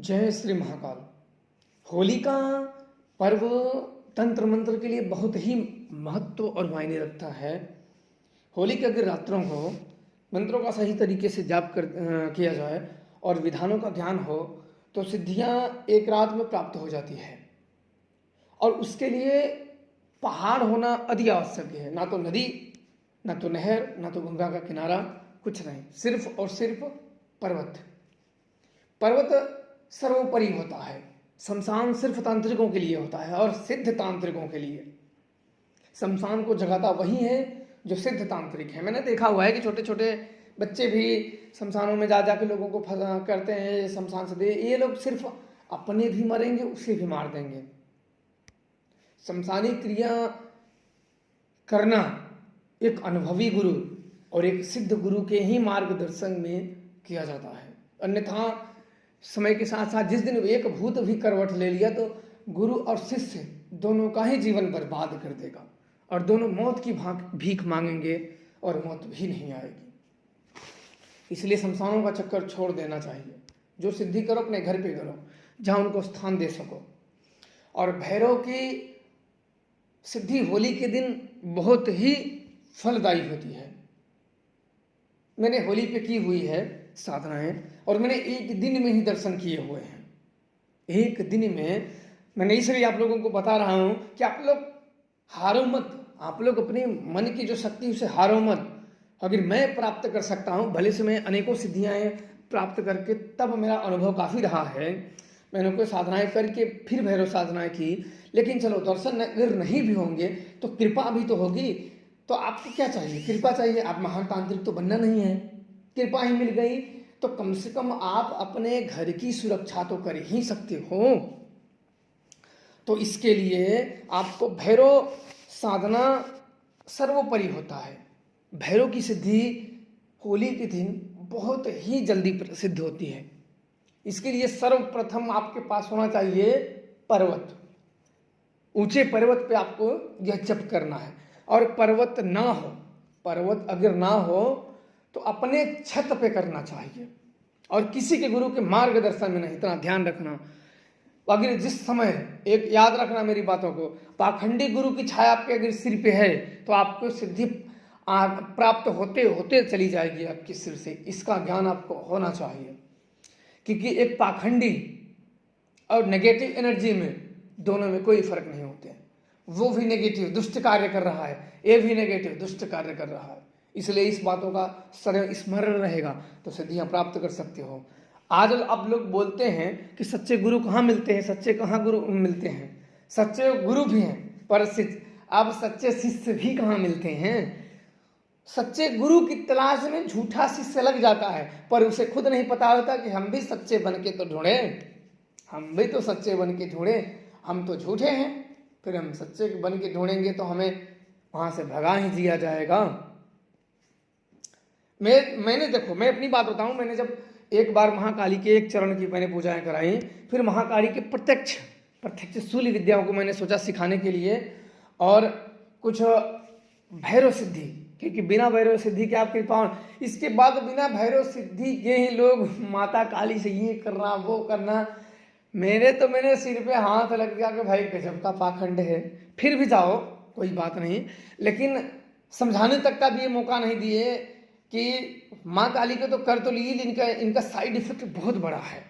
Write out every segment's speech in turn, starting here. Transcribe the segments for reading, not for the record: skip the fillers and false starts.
जय श्री महाकाल। होली का पर्व तंत्र मंत्र के लिए बहुत ही महत्व और मायने रखता है। होली के अगर रात्रों को मंत्रों का सही तरीके से जाप किया जाए और विधानों का ज्ञान हो तो सिद्धियां एक रात में प्राप्त हो जाती है। और उसके लिए पहाड़ होना अति आवश्यक है। ना तो नदी, ना तो नहर, ना तो गंगा का किनारा, कुछ नहीं, सिर्फ और सिर्फ पर्वत। पर्वत सर्वोपरि होता है। शमशान सिर्फ तांत्रिकों के लिए होता है और सिद्ध तांत्रिकों के लिए। शमशान को जगाता वही है जो सिद्ध तांत्रिक है। मैंने देखा हुआ है कि छोटे छोटे बच्चे भी शमशानों में जा जाके लोगों को करते हैं, शमशान से दे। ये लोग सिर्फ अपने भी मरेंगे, उसे भी मार देंगे। शमशानी क्रिया करना एक अनुभवी गुरु और एक सिद्ध गुरु के ही मार्गदर्शन में किया जाता है। अन्यथा समय के साथ साथ जिस दिन एक भूत भी करवट ले लिया तो गुरु और शिष्य दोनों का ही जीवन बर्बाद कर देगा और दोनों मौत की भीख मांगेंगे और मौत भी नहीं आएगी। इसलिए शमशानों का चक्कर छोड़ देना चाहिए। जो सिद्धि करो अपने घर पे करो, जहाँ उनको स्थान दे सको। और भैरव की सिद्धि होली के दिन बहुत ही फलदायी होती है। मैंने होली पे की हुई है साधनाएं और मैंने एक दिन में ही दर्शन किए हुए हैं। एक दिन में मैंने इसलिए आप लोगों को बता रहा हूं कि आप लोग हारो मत। आप लोग अपने मन की जो शक्ति उसे हारो मत। अगर मैं प्राप्त कर सकता हूं, भले से मैं अनेकों सिद्धियां प्राप्त करके तब मेरा अनुभव काफ़ी रहा है। मैंने कोई साधनाएं करके फिर भैरव साधनाएं की, लेकिन चलो दर्शन अगर नहीं भी होंगे तो कृपा भी तो होगी। तो आपको क्या चाहिए? कृपा चाहिए। आप महान तांत्रिक तो बनना नहीं है। कृपा ही मिल गई तो कम से कम आप अपने घर की सुरक्षा तो कर ही सकते हो। तो इसके लिए आपको भैरव साधना सर्वोपरि होता है। भैरव की सिद्धि होली के दिन बहुत ही जल्दी सिद्ध होती है। इसके लिए सर्वप्रथम आपके पास होना चाहिए पर्वत। ऊंचे पर्वत पे आपको यह जप करना है। और पर्वत ना हो, पर्वत अगर ना हो तो अपने छत पे करना चाहिए और किसी के गुरु के मार्गदर्शन में नहीं। इतना ध्यान रखना। अगर जिस समय, एक याद रखना मेरी बातों को, पाखंडी गुरु की छाया आपके अगर सिर पे है तो आपको सिद्धि प्राप्त होते होते चली जाएगी आपके सिर से। इसका ज्ञान आपको होना चाहिए। क्योंकि एक पाखंडी और नेगेटिव एनर्जी में दोनों में कोई फर्क नहीं होते हैं। वो भी नेगेटिव दुष्ट कार्य कर रहा है, ये भी नेगेटिव दुष्ट कार्य कर रहा है। इसलिए इस बातों का सदैव स्मरण रहेगा तो सिद्धियां प्राप्त कर सकते हो। आज आप लोग बोलते हैं कि सच्चे गुरु कहाँ मिलते हैं, सच्चे कहाँ गुरु मिलते हैं। सच्चे गुरु भी हैं पर अब सच्चे शिष्य भी कहाँ मिलते हैं। सच्चे गुरु की तलाश में झूठा शिष्य लग जाता है पर उसे खुद नहीं पता होता कि हम भी सच्चे बन के तो ढूंढे, हम भी तो सच्चे बन के ढूंढे। हम तो झूठे हैं, फिर हम सच्चे बन के ढूंढेंगे तो हमें वहां से भगा ही दिया जाएगा। मैंने देखो, मैं अपनी बात बताऊं। मैंने जब एक बार महाकाली के एक चरण की मैंने पूजाएं कराई, फिर महाकाली के प्रत्यक्ष शूल विद्याओं को मैंने सोचा सिखाने के लिए और कुछ भैरव सिद्धि, क्योंकि बिना भैरव सिद्धि के आप कृपा। इसके बाद बिना भैरव सिद्धि के ही लोग माता काली से ये करना वो करना। मैंने सिर पे हाथ लग गया कि भाई गजब का पाखंड है। फिर भी जाओ, कोई बात नहीं, लेकिन समझाने तक का भी ये मौका नहीं दिए कि माँ काली को तो कर तो ली, इनका साइड इफेक्ट बहुत बड़ा है।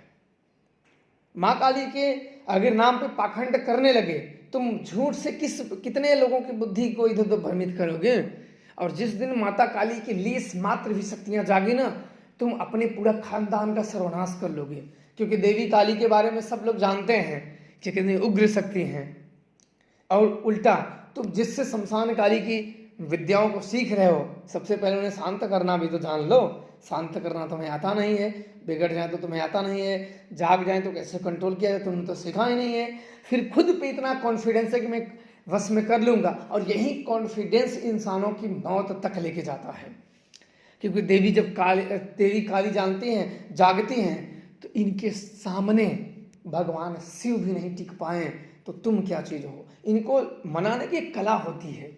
माँ काली के अगर नाम पे पाखंड करने लगे, तुम झूठ से कितने लोगों की बुद्धि को इधर उधर भ्रमित करोगे। और जिस दिन माता काली के लेस मात्र भी शक्तियां जागी ना, तुम अपने पूरा खानदान का सर्वनाश कर लोगे। क्योंकि देवी काली के बारे में सब लोग जानते हैं कि कितनी उग्र शक्ति हैं। और उल्टा तुम जिससे शमशान काली की विद्याओं को सीख रहे हो, सबसे पहले उन्हें शांत करना भी तो जान लो। शांत करना तुम्हें आता नहीं है, बिगड़ जाए तो तुम्हें आता नहीं है, जाग जाए तो कैसे कंट्रोल किया जाए तुमने तो सीखा ही नहीं है। फिर खुद पे इतना कॉन्फिडेंस है कि मैं वश में कर लूंगा, और यही कॉन्फिडेंस इंसानों की मौत तक लेके जाता है। क्योंकि देवी काली जानती हैं, जागती हैं, तो इनके सामने भगवान शिव भी नहीं टिक पाए तो तुम क्या चीज हो। इनको मनाने की एक कला होती है,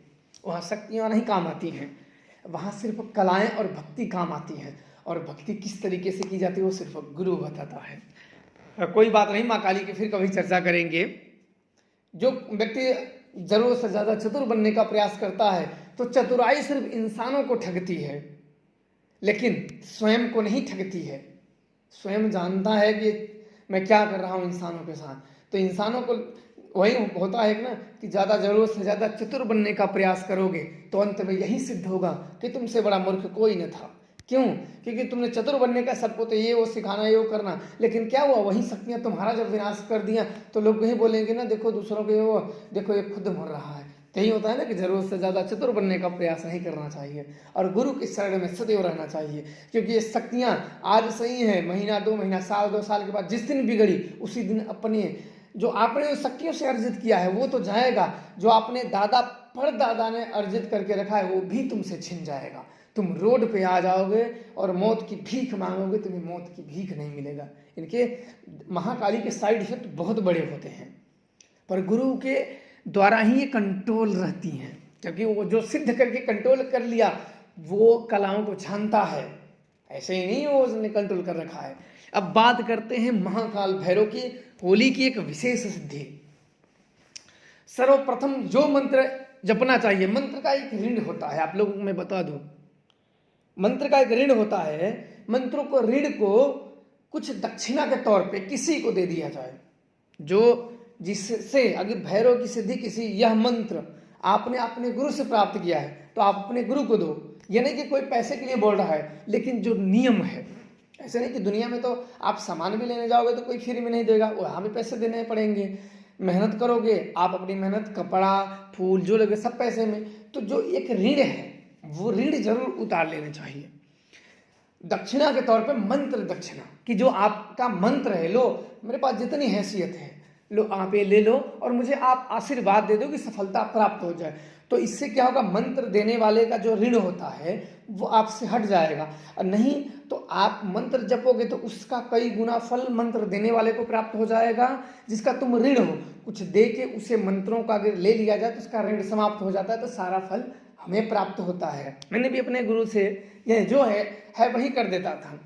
वहाँ शक्तियाँ नहीं काम आती हैं, वहाँ सिर्फ कलाएं और भक्ति काम आती हैं। और भक्ति किस तरीके से की जाती है वो सिर्फ गुरु बताता है। कोई बात नहीं, माँ काली की फिर कभी चर्चा करेंगे। जो व्यक्ति जरूरत से ज्यादा चतुर बनने का प्रयास करता है तो चतुराई सिर्फ इंसानों को ठगती है, लेकिन स्वयं को नहीं ठगती है। स्वयं जानता है कि मैं क्या कर रहा हूं इंसानों के साथ, तो इंसानों को वही होता है ना कि ज्यादा जरूरत से ज्यादा चतुर बनने का प्रयास करोगे तो अंत में यही सिद्ध होगा कि तुमसे बड़ा मूर्ख कोई न था। क्यों? क्योंकि तुमने चतुर बनने का सबको तो ये वो सिखाना, ये वो करना, लेकिन क्या हुआ? वही शक्तियां तुम्हारा जब विनाश कर दिया तो लोग वही बोलेंगे ना, देखो दूसरों के वो, देखो ये खुद मर रहा है। तो यही होता है ना कि जरूरत से ज्यादा चतुर बनने का प्रयास नहीं करना चाहिए और गुरु की शरण में सदैव रहना चाहिए, क्योंकि ये शक्तियां आज सही है, महीना 2 महीना, साल 2 साल के बाद जिस दिन बिगड़ी उसी दिन अपने जो आपने उस शक्तियों से अर्जित किया है वो तो जाएगा, जो आपने दादा परदादा ने अर्जित करके रखा है वो भी तुमसे छिन जाएगा। तुम रोड पे आ जाओगे और मौत की भीख मांगोगे, तुम्हें मौत की भीख नहीं मिलेगा। इनके महाकाली के साइड इफेक्ट बहुत बड़े होते हैं, पर गुरु के द्वारा ही ये कंट्रोल रहती हैं, क्योंकि वो जो सिद्ध करके कंट्रोल कर लिया वो कलाओं को जानता है, ऐसे ही नहीं वो उसने कंट्रोल कर रखा है। अब बात करते हैं महाकाल भैरव की, होली की एक विशेष सिद्धि। सर्वप्रथम जो मंत्र जपना चाहिए, मंत्र का एक ऋण होता है, आप लोगों को मैं बता दूं, मंत्र का एक ऋण होता है। मंत्रों को ऋण को कुछ दक्षिणा के तौर पे किसी को दे दिया जाए, जो जिससे अगर भैरव की सिद्धि किसी, यह मंत्र आपने अपने गुरु से प्राप्त किया है तो आप अपने गुरु को दो। ये नहीं कि कोई पैसे के लिए बोल रहा है, लेकिन जो नियम है, ऐसे नहीं कि दुनिया में तो आप सामान भी लेने जाओगे तो कोई फ्री में नहीं देगा, वहाँ भी पैसे देने पड़ेंगे। मेहनत करोगे आप, अपनी मेहनत, कपड़ा, फूल जो लगे सब पैसे में, तो जो एक ऋण है वो ऋण जरूर उतार लेने चाहिए। दक्षिणा के तौर पे मंत्र दक्षिणा, कि जो आपका मंत्र है, लो मेरे पास जितनी हैसियत है लो आप ये ले लो और मुझे आप आशीर्वाद दे दो कि सफलता प्राप्त हो जाए। तो इससे क्या होगा? मंत्र देने वाले का जो ऋण होता है वो आपसे हट जाएगा, और नहीं तो आप मंत्र जपोगे तो उसका कई गुना फल मंत्र देने वाले को प्राप्त हो जाएगा, जिसका तुम ऋण हो। कुछ दे के उसे मंत्रों का अगर ले लिया जाए तो उसका ऋण समाप्त हो जाता है, तो सारा फल हमें प्राप्त होता है। मैंने भी अपने गुरु से यह जो है वही कर देता था।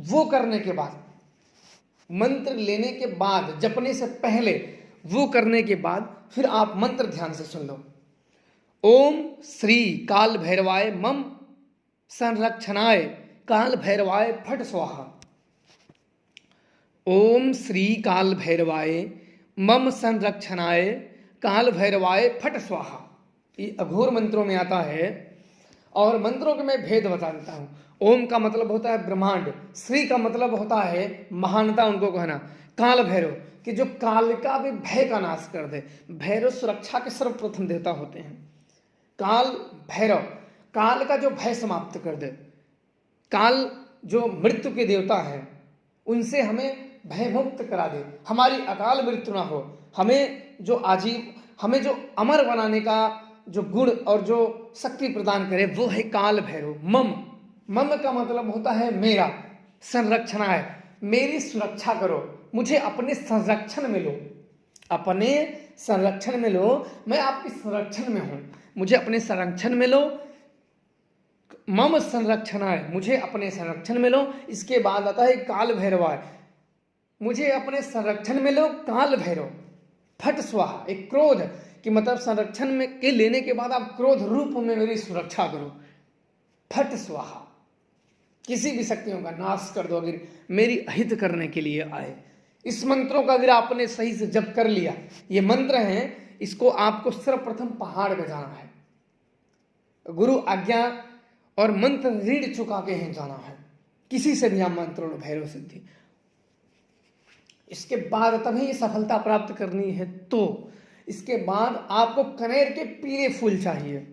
वो करने के बाद, मंत्र लेने के बाद, जपने से पहले, वो करने के बाद फिर आप मंत्र ध्यान से सुन लो। ओम श्री काल भैरवाय मम संरक्षणाय काल भैरवाय फट स्वाहा। ओम श्री काल भैरवाय मम संरक्षणाय काल भैरवाय फट स्वाहा। ये अघोर मंत्रों में आता है, और मंत्रों के मैं भेद बता देता हूँ। ओम का मतलब होता है ब्रह्मांड, श्री का मतलब होता है महानता, उनको कहना। काल भैरव कि जो काल का भी भय का नाश कर दे। भैरव सुरक्षा के सर्वप्रथम देवता होते हैं। काल भैरव काल का जो भय समाप्त कर दे। काल जो मृत्यु के देवता है, उनसे हमें भयमुक्त करा दे, हमारी अकाल मृत्यु ना हो, हमें जो अमर बनाने का जो गुण और जो शक्ति प्रदान करे, वो है काल भैरव। मम का मतलब होता है मेरा, संरक्षण है, मेरी सुरक्षा करो, मुझे अपने संरक्षण में लो, अपने संरक्षण में लो, मैं आपके संरक्षण में हूं, मुझे अपने संरक्षण में लो। मम संरक्षणाय, मुझे अपने संरक्षण में लो। इसके बाद आता है काल भैरवाय, मुझे अपने संरक्षण में लो काल भैरव। फट स्वाहा, एक क्रोध कि मतलब संरक्षण में के लेने के बाद आप क्रोध रूप में मेरी सुरक्षा करो। फट स्वाहा, किसी भी शक्तियों का नाश कर दो अगर मेरी अहित करने के लिए आए। इस मंत्रों का अगर आपने सही से जप कर लिया, ये मंत्र हैं, इसको आपको सर्वप्रथम पहाड़ पे जाना है, गुरु आज्ञा और मंत्र ऋण चुका के ही जाना है। किसी से भी आप मंत्र लो, भैरव सिद्धि। इसके बाद तभी ये सफलता प्राप्त करनी है, तो इसके बाद आपको कनेर के पीले फूल चाहिए,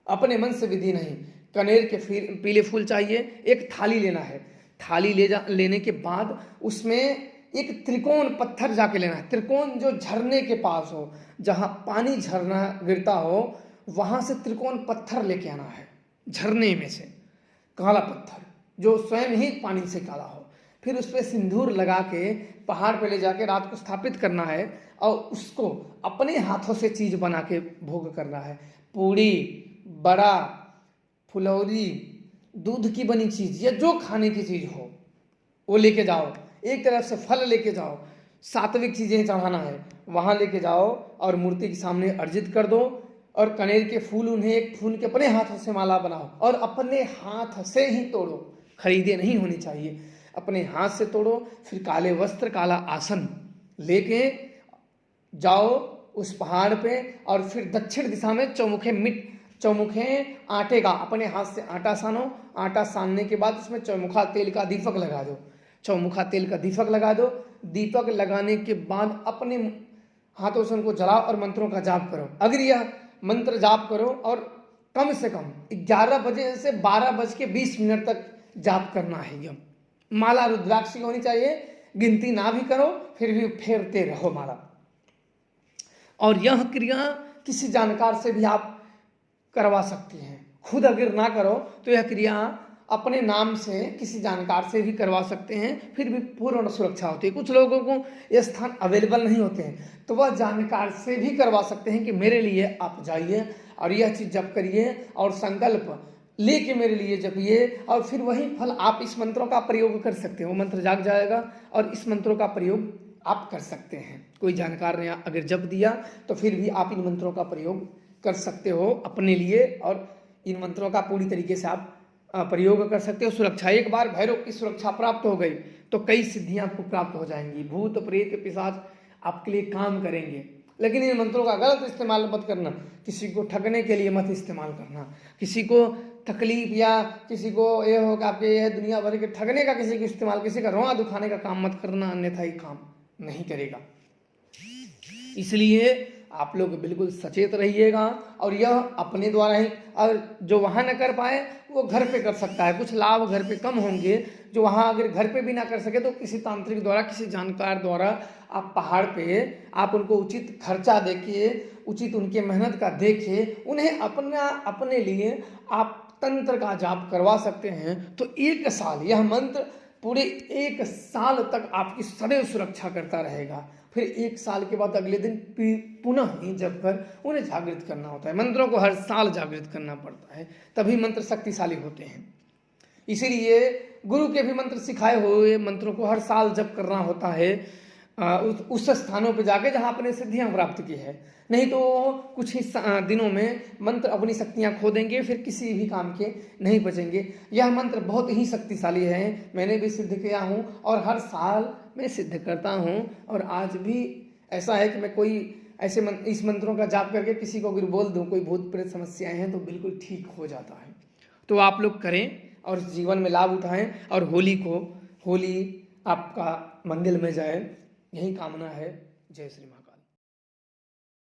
अपने मन से विधि नहीं, कनेर के पीले फूल चाहिए। एक थाली लेना है, थाली लेने के बाद उसमें एक त्रिकोण पत्थर जाके लेना है। त्रिकोण जो झरने के पास हो, जहां पानी झरना गिरता हो, वहां से त्रिकोण पत्थर लेके आना है, झरने में से काला पत्थर जो स्वयं ही पानी से काला हो। फिर उस पर सिंदूर लगा के पहाड़ पे ले जाके रात को स्थापित करना है, और उसको अपने हाथों से चीज बना के भोग करना है। पूड़ी, बड़ा, फुलौरी, दूध की बनी चीज या जो खाने की चीज हो वो लेके जाओ। एक तरफ से फल लेके जाओ, सात्विक चीज़ें चढ़ाना है, वहाँ लेके जाओ और मूर्ति के सामने अर्जित कर दो, और कनेर के फूल, उन्हें एक फूल के अपने हाथों से माला बनाओ और अपने हाथ से ही तोड़ो, खरीदे नहीं होनी चाहिए, अपने हाथ से तोड़ो। फिर काले वस्त्र, काला आसन लेके जाओ उस पहाड़ पे, और फिर दक्षिण दिशा में चौमुखे आटे का, अपने हाथ से आटा सानो, आटा सानने के बाद उसमें चौमुखा तेल का दीपक लगा दो, चौमुखा तेल का दीपक लगा दो। दीपक लगाने के बाद अपने हाथों से उनको जलाओ और मंत्रों का जाप करो। अगर यह मंत्र जाप करो और कम से कम 11 बजे से 12:20 तक जाप करना है। यह माला रुद्राक्ष की होनी चाहिए, गिनती ना भी करो फिर भी फेरते रहो माला। और यह क्रिया किसी जानकार से भी आप करवा सकते हैं, खुद अगर ना करो तो यह क्रिया अपने नाम से किसी जानकार से भी करवा सकते हैं, फिर भी पूर्ण सुरक्षा होती है। कुछ लोगों को ये स्थान अवेलेबल नहीं होते हैं तो वह जानकार से भी करवा सकते हैं कि मेरे लिए आप जाइए और यह चीज़ जप करिए और संकल्प लेके मेरे लिए जपिए, और फिर वही फल आप इस मंत्रों का प्रयोग कर सकते हैं। वो मंत्र जाग जाएगा और इस मंत्रों का प्रयोग आप कर सकते हैं। कोई जानकार ने अगर जप दिया तो फिर भी आप इन मंत्रों का प्रयोग कर सकते हो अपने लिए, और इन मंत्रों का पूरी तरीके से आप प्रयोग कर सकते हो। सुरक्षा, एक बार भैरव की सुरक्षा प्राप्त हो गई तो कई सिद्धियां आपको प्राप्त हो जाएंगी। भूत प्रेत पिशाच आपके लिए काम करेंगे, लेकिन इन मंत्रों का गलत इस्तेमाल मत करना। किसी को ठगने के लिए मत इस्तेमाल करना, किसी को तकलीफ या किसी को ये हो कि आपके यह दुनिया भर के ठगने का किसी को इस्तेमाल, किसी का रोआ दुखाने का काम मत करना, अन्यथा ये काम नहीं करेगा। इसलिए आप लोग बिल्कुल सचेत रहिएगा। और यह अपने द्वारा ही, और जो वहाँ न कर पाए वो घर पे कर सकता है। कुछ लाभ घर पे कम होंगे, जो वहाँ अगर घर पे भी ना कर सके तो किसी तांत्रिक द्वारा, किसी जानकार द्वारा आप पहाड़ पे आप उनको उचित खर्चा देके, उचित उनके मेहनत का देके उन्हें अपने लिए आप तंत्र का जाप करवा सकते हैं। तो 1 साल यह मंत्र पूरे 1 साल तक आपकी सदैव सुरक्षा करता रहेगा। फिर 1 साल के बाद अगले दिन पुनः ही जब कर उन्हें जागृत करना होता है। मंत्रों को हर साल जागृत करना पड़ता है, तभी मंत्र शक्तिशाली होते हैं। इसीलिए गुरु के भी मंत्र सिखाए हुए मंत्रों को हर साल जप करना होता है उस स्थानों पर जाके जहाँ आपने सिद्धियाँ प्राप्त की है। नहीं तो कुछ ही दिनों में मंत्र अपनी शक्तियाँ खो देंगे, फिर किसी भी काम के नहीं बचेंगे। यह मंत्र बहुत ही शक्तिशाली है, मैंने भी सिद्ध किया हूँ और हर साल मैं सिद्ध करता हूँ। और आज भी ऐसा है कि मैं कोई ऐसे इस मंत्रों का जाप करके किसी को अगर बोल दूँ कोई भूत प्रेत समस्याएं हैं तो बिल्कुल ठीक हो जाता है। तो आप लोग करें और जीवन में लाभ उठाएं, और होली आपका मंगल में जाए, यही कामना है। जय श्री महाराज।